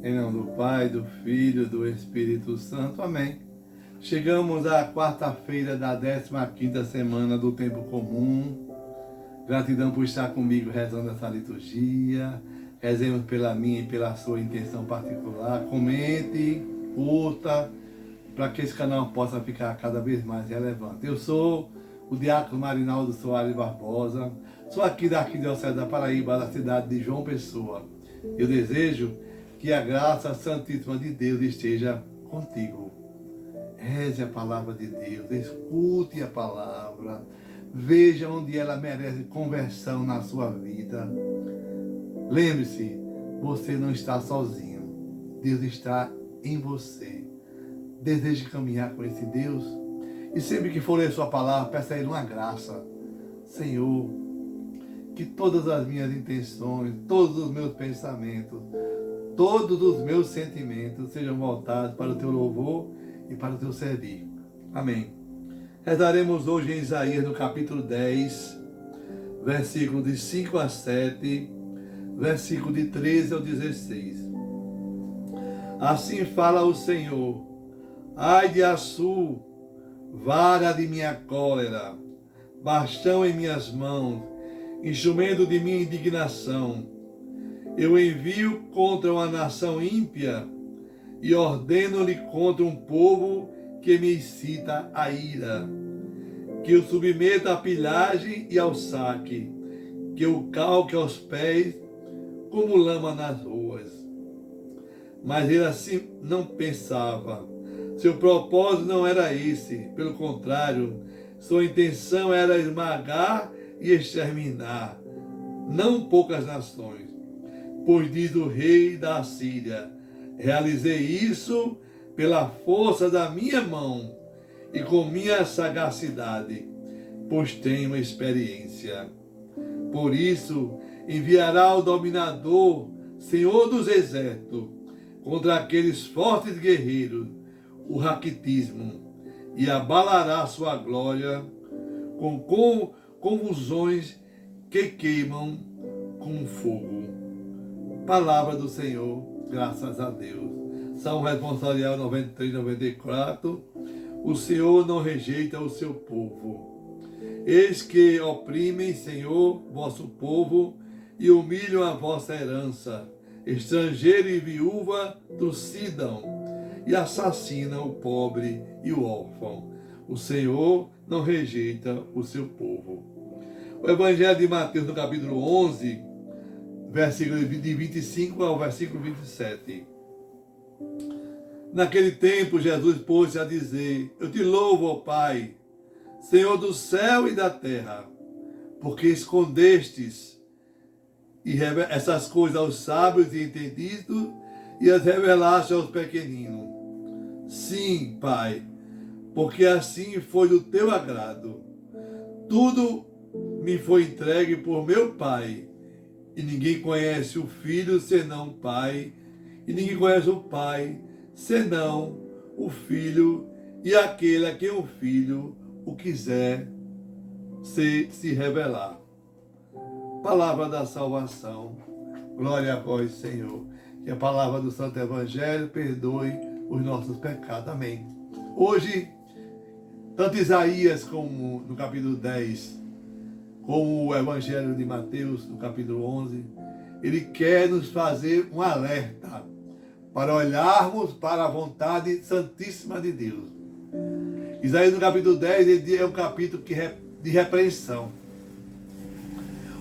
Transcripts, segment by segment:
Em nome do Pai, do Filho e do Espírito Santo. Amém. Chegamos à quarta-feira da 15ª semana do Tempo Comum. Gratidão por estar comigo rezando essa liturgia. Rezemos pela minha e pela sua intenção particular. Comente, curta, para que esse canal possa ficar cada vez mais relevante. Eu sou o diácono Marinaldo Soares Barbosa. Sou aqui da Arquidiocese da Paraíba, da cidade de João Pessoa. Eu desejo que a graça santíssima de Deus esteja contigo. Reze a palavra de Deus, escute a palavra, veja onde ela merece conversão na sua vida. Lembre-se, você não está sozinho. Deus está em você. Deseje caminhar com esse Deus? E sempre que for ler sua palavra, peça a Ele uma graça. Senhor, que todas as minhas intenções, todos os meus pensamentos, todos os meus sentimentos sejam voltados para o Teu louvor e para o Teu servir. Amém. Rezaremos hoje em Isaías, no capítulo 10, versículos de 5 a 7, versículo de 13 ao 16. Assim fala o Senhor: ai de Assur, vara de minha cólera, bastão em minhas mãos, instrumento de minha indignação. Eu envio contra uma nação ímpia e ordeno-lhe contra um povo que me excita a ira, que o submeta à pilhagem e ao saque, que o calque aos pés como lama nas ruas. Mas ele assim não pensava. Seu propósito não era esse, pelo contrário, sua intenção era esmagar e exterminar não poucas nações. Pois diz o rei da Assíria: realizei isso pela força da minha mão e com minha sagacidade, pois tenho experiência. Por isso enviará o dominador, Senhor dos exércitos, contra aqueles fortes guerreiros, o raquitismo, e abalará sua glória com convulsões que queimam com fogo. Palavra do Senhor, graças a Deus. Salmo responsorial 93, 94. O Senhor não rejeita o seu povo. Eis que oprimem, Senhor, vosso povo e humilham a vossa herança. Estrangeiro e viúva trucidam e assassinam o pobre e o órfão. O Senhor não rejeita o seu povo. O Evangelho de Mateus, no capítulo 11, versículo de 25 ao versículo 27. Naquele tempo, Jesus pôs-se a dizer: eu te louvo, ó Pai, Senhor do céu e da terra, porque escondestes essas coisas aos sábios e entendidos e as revelaste aos pequeninos. Sim, Pai, porque assim foi do teu agrado. Tudo me foi entregue por meu Pai, e ninguém conhece o Filho senão o Pai, e ninguém conhece o Pai senão o Filho, e aquele a quem o Filho o quiser se revelar. Palavra da salvação. Glória a vós, Senhor. Que a palavra do Santo Evangelho perdoe os nossos pecados. Amém. Hoje, tanto Isaías como no capítulo 10, como o Evangelho de Mateus, no capítulo 11, ele quer nos fazer um alerta para olharmos para a vontade santíssima de Deus. Isaías, no capítulo 10, ele é um capítulo de repreensão.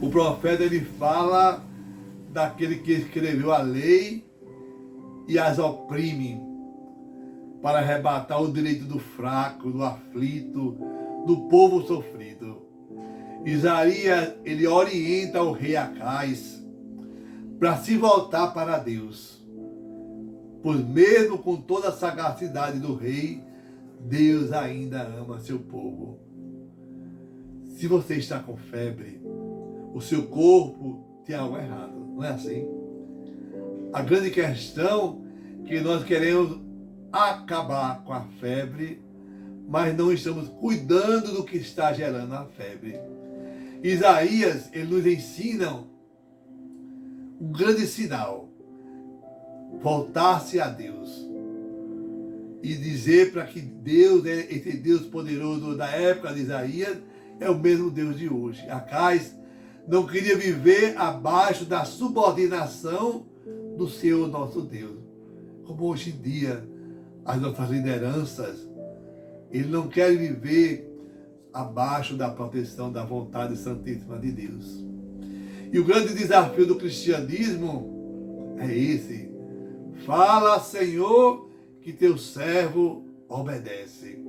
O profeta, ele fala daquele que escreveu a lei e as oprime para arrebatar o direito do fraco, do aflito, do povo sofrido. Isaías, ele orienta o rei Acais para se voltar para Deus. Pois mesmo com toda a sagacidade do rei, Deus ainda ama seu povo. Se você está com febre, o seu corpo tem algo errado, não é assim? A grande questão é que nós queremos acabar com a febre, mas não estamos cuidando do que está gerando a febre. Isaías, ele nos ensina um grande sinal. voltar-se a Deus e dizer para que Deus, esse Deus poderoso da época de Isaías, é o mesmo Deus de hoje. Acais não queria viver abaixo da subordinação do Senhor nosso Deus. Como hoje em dia, as nossas lideranças, ele não quer viver abaixo da proteção da vontade santíssima de Deus. E o grande desafio do cristianismo é esse. Fala, Senhor, que teu servo obedece.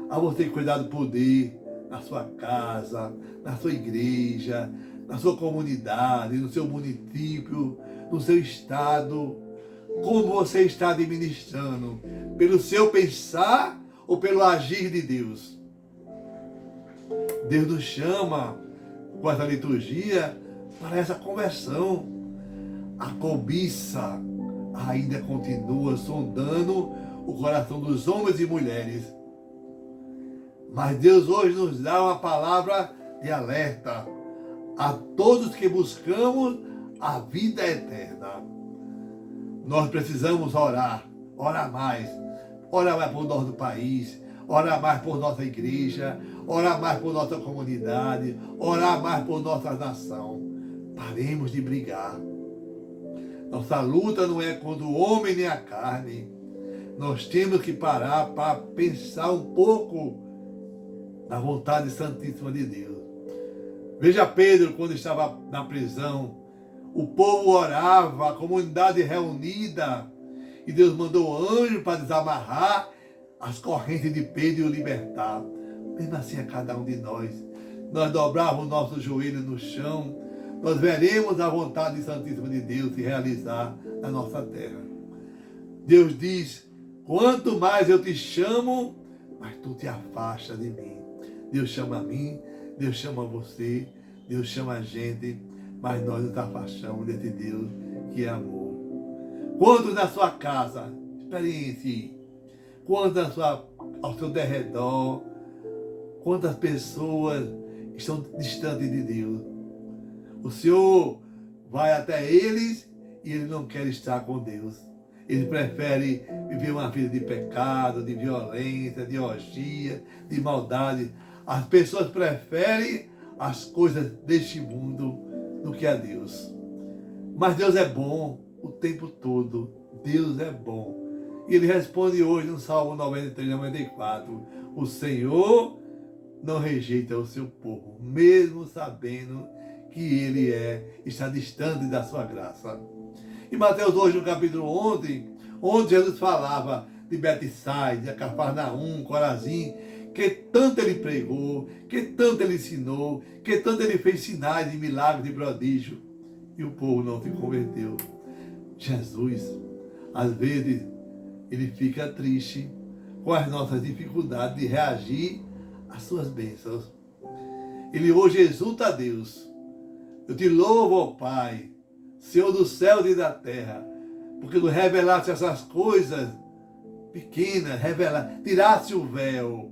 A você cuidar do poder na sua casa, na sua igreja, na sua comunidade, no seu município, no seu estado. Como você está administrando? Pelo seu pensar ou pelo agir de Deus? Deus nos chama com essa liturgia para essa conversão. A cobiça ainda continua sondando o coração dos homens e mulheres. Mas Deus hoje nos dá uma palavra de alerta a todos que buscamos a vida eterna. Nós precisamos orar mais por nosso país, orar mais por nossa igreja, orar mais por nossa comunidade, orar mais por nossa nação. Paremos de brigar. Nossa luta não é contra o homem nem a carne. Nós temos que parar para pensar um pouco na vontade santíssima de Deus. Veja Pedro, quando estava na prisão, o povo orava, a comunidade reunida, e Deus mandou anjo para desamarrar as correntes de Pedro e o libertar. Mesmo assim a cada um de nós dobrarmos o nosso joelho no chão, nós veremos a vontade santíssima de Deus se realizar na nossa terra. Deus diz, quanto mais eu te chamo, mas tu te afastas de mim. Deus chama a mim, Deus chama você, Deus chama a gente, mas nós nos afastamos desse Deus que é amor. Quantos na sua casa, experiencie, quantos ao seu derredor, quantas pessoas estão distantes de Deus. O Senhor vai até eles e ele não quer estar com Deus. Ele prefere viver uma vida de pecado, de violência, de orgia, de maldade. As pessoas preferem as coisas deste mundo do que a Deus. Mas Deus é bom o tempo todo. Deus é bom. E ele responde hoje no Salmo 93, 94. O Senhor não rejeita o seu povo, mesmo sabendo que ele está distante da sua graça. Em Mateus hoje, no capítulo 11, onde Jesus falava de Betsaida, Cafarnaum, Corazim, que tanto ele pregou, que tanto ele ensinou, que tanto ele fez sinais e milagres e prodígio, e o povo não se converteu. Jesus, às vezes, ele fica triste com as nossas dificuldades de reagir às suas bênçãos. Ele hoje exulta a Deus. Eu te louvo, ó Pai, Senhor dos céus e da terra, porque tu revelaste essas coisas pequenas, tiraste o véu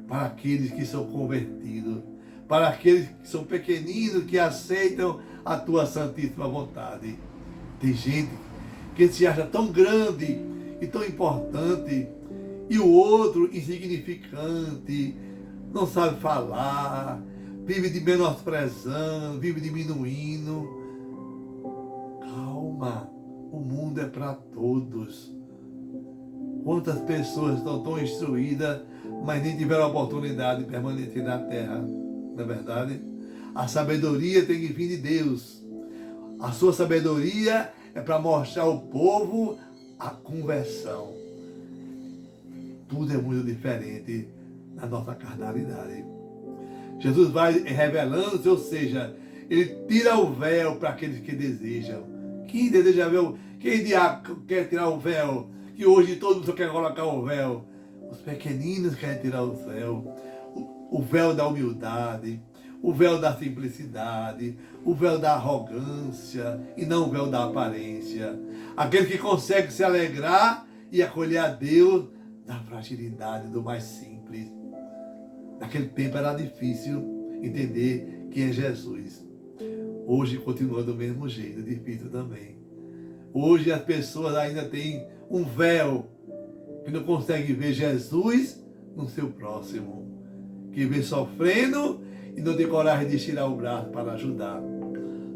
para aqueles que são convertidos, para aqueles que são pequeninos, que aceitam a tua santíssima vontade. Tem gente que se acha tão grande e tão importante, e o outro insignificante, não sabe falar, vive de menosprezando, vive diminuindo. Calma, o mundo é para todos. Quantas pessoas estão tão instruídas, mas nem tiveram a oportunidade de permanecer na terra, não é verdade? A sabedoria tem que vir de Deus. A sua sabedoria é para mostrar ao povo a conversão. Tudo é muito diferente na nossa carnalidade. Jesus vai revelando-se, ou seja, ele tira o véu para aqueles que desejam. Quem deseja ver? Quem quer tirar o véu? Que hoje todo mundo quer colocar o véu. Os pequeninos querem tirar o véu. O véu da humildade, o véu da simplicidade, o véu da arrogância e não o véu da aparência. Aquele que consegue se alegrar e acolher a Deus na fragilidade do mais simples. Naquele tempo era difícil entender quem é Jesus. Hoje continua do mesmo jeito, difícil também. Hoje as pessoas ainda têm um véu que não consegue ver Jesus no seu próximo, que vê sofrendo e não tem coragem de estirar o braço para ajudar.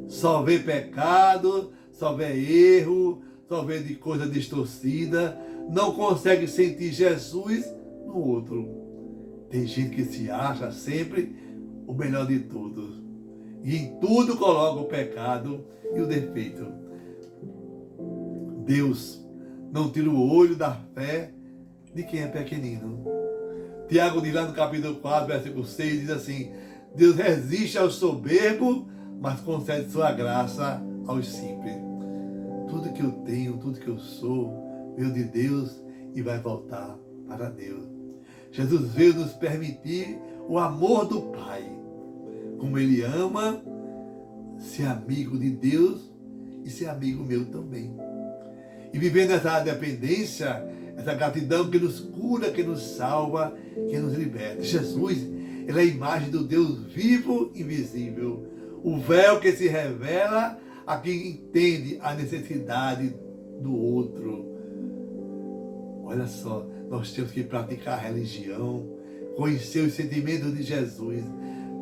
Só vê pecado, só vê erro, só vê de coisa distorcida, não consegue sentir Jesus no outro. Tem gente que se acha sempre o melhor de todos e em tudo coloca o pecado e o defeito. Deus não tira o olho da fé de quem é pequenino. Tiago diz lá no capítulo 4, versículo 6, diz assim: Deus resiste ao soberbo, mas concede sua graça aos simples. Tudo que eu tenho, tudo que eu sou, veio de Deus e vai voltar para Deus. Jesus veio nos permitir o amor do Pai. Como Ele ama, ser amigo de Deus e ser amigo meu também. E vivendo essa dependência, essa gratidão que nos cura, que nos salva, que nos liberta. Jesus, Ele é a imagem do Deus vivo e invisível. O véu que se revela a quem entende a necessidade do outro. Olha só, nós temos que praticar a religião, conhecer os sentimentos de Jesus,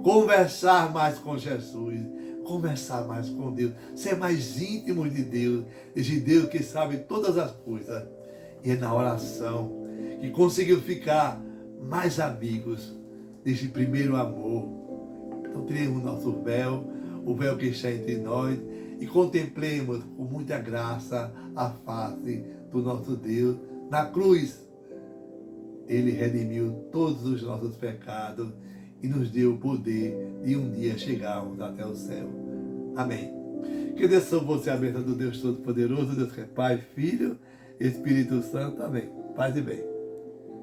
conversar mais com Jesus, conversar mais com Deus, ser mais íntimo de Deus, esse Deus que sabe todas as coisas. E é na oração que conseguimos ficar mais amigos desse primeiro amor. Então tiremos o nosso véu, o véu que está entre nós, e contemplemos com muita graça a face do nosso Deus. Na cruz, Ele redimiu todos os nossos pecados e nos deu o poder de um dia chegarmos até o céu. Amém. Que Deus sobre você a bênção do Deus Todo-Poderoso, Deus que é Pai, Filho, Espírito Santo. Amém. Paz e bem.